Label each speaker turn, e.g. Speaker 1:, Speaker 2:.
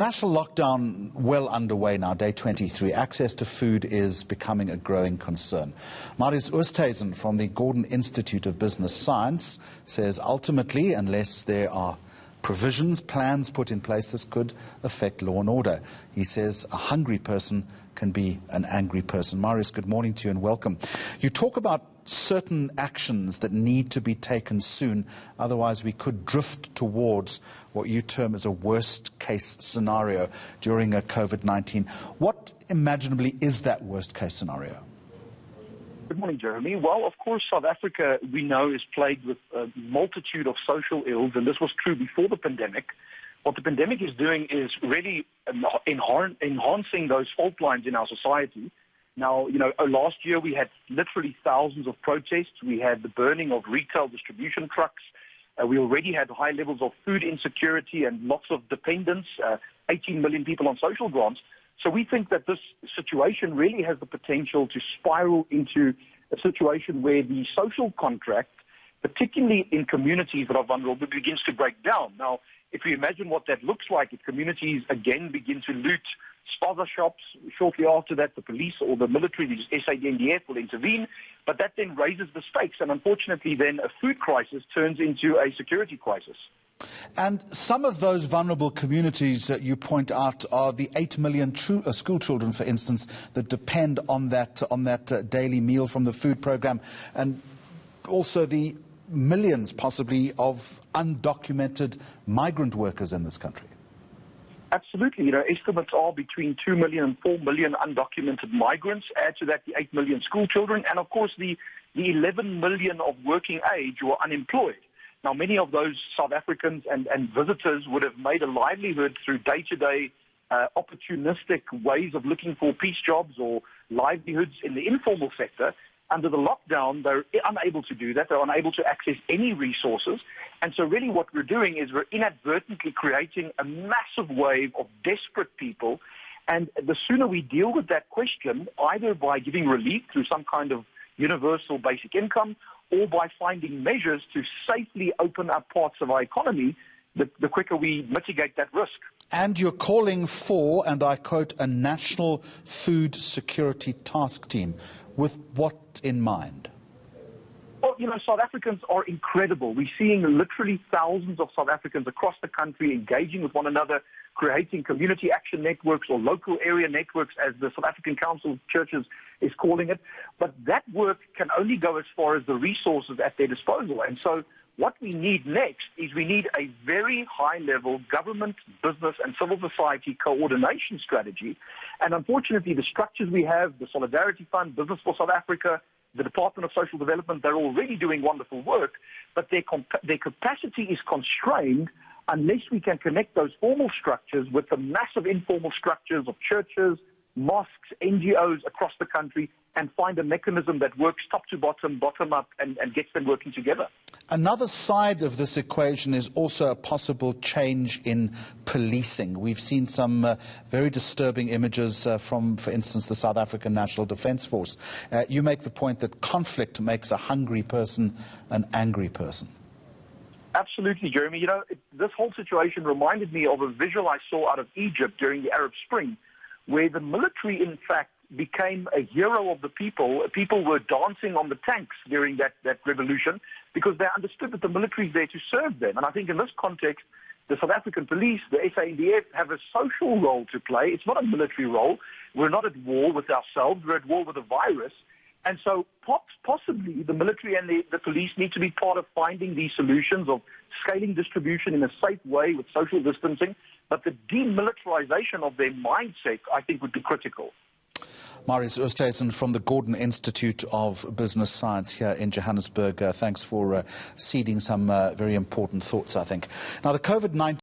Speaker 1: National lockdown well underway now, day 23. Access to food is becoming a growing concern. Marius Oosthuizen from the Gordon Institute of Business Science says ultimately, unless there are provisions, plans put in place, this could affect law and order. He says a hungry person can be an angry person. Marius, good morning to you and welcome. You talk about certain actions that need to be taken soon, otherwise we could drift towards what you term as a worst-case scenario during a COVID-19. What imaginably is that worst-case scenario?
Speaker 2: Good morning, Jeremy. Well, of course, South Africa, we know, is plagued with a multitude of social ills, and this was true before the pandemic. What the pandemic is doing is really enhancing those fault lines in our society. Now, last year we had literally thousands of protests. We had the burning of retail distribution trucks. We already had high levels of food insecurity and lots of dependence, 18 million people on social grants. So we think that this situation really has the potential to spiral into a situation where the social contract, particularly in communities that are vulnerable, begins to break down. Now, if you imagine what that looks like, if communities again begin to loot spaza shops, shortly after that the police or the military, the SADF, will intervene, but that then raises the stakes, and unfortunately then a food crisis turns into a security crisis.
Speaker 1: And some of those vulnerable communities that you point out are the 8 million school children, for instance, that depend on that daily meal from the food program, and also the millions possibly of undocumented migrant workers in this country.
Speaker 2: Absolutely. Estimates are between 2 million and 4 million undocumented migrants. Add to that the 8 million school children, and of course the 11 million of working age who are unemployed. Now, many of those South Africans and visitors would have made a livelihood through day-to-day opportunistic ways of looking for piece jobs or livelihoods in the informal sector. Under the lockdown, they're unable to do that. They're unable to access any resources. And so really what we're doing is we're inadvertently creating a massive wave of desperate people. And the sooner we deal with that question, either by giving relief through some kind of universal basic income or by finding measures to safely open up parts of our economy, the quicker we mitigate that risk.
Speaker 1: And you're calling for, and I quote, a national food security task team. With what in mind?
Speaker 2: Well, South Africans are incredible. We're seeing literally thousands of South Africans across the country engaging with one another, creating community action networks or local area networks, as the South African Council of Churches is calling it. But that work can only go as far as the resources at their disposal. And so what we need next is we need a very high-level government, business, and civil society coordination strategy. And unfortunately, the structures we have, the Solidarity Fund, Business for South Africa, the Department of Social Development, they're already doing wonderful work, but their capacity is constrained unless we can connect those formal structures with the massive informal structures of churches, mosques, NGOs across the country, and find a mechanism that works top to bottom, bottom up, and gets them working together.
Speaker 1: Another side of this equation is also a possible change in policing. We've seen some very disturbing images from, for instance, the South African National Defence Force. You make the point that conflict makes a hungry person an angry person.
Speaker 2: Absolutely, Jeremy. This whole situation reminded me of a visual I saw out of Egypt during the Arab Spring, where the military, in fact, became a hero of the people. People were dancing on the tanks during that revolution because they understood that the military is there to serve them. And I think in this context, the South African police, the SADF, have a social role to play. It's not a military role. We're not at war with ourselves. We're at war with a virus. And so possibly the military and the police need to be part of finding these solutions of scaling distribution in a safe way with social distancing. But the demilitarization of their mindset, I think, would be critical.
Speaker 1: Marius Oosthuizen from the Gordon Institute of Business Science here in Johannesburg. Thanks for seeding some very important thoughts, I think. Now, the COVID-19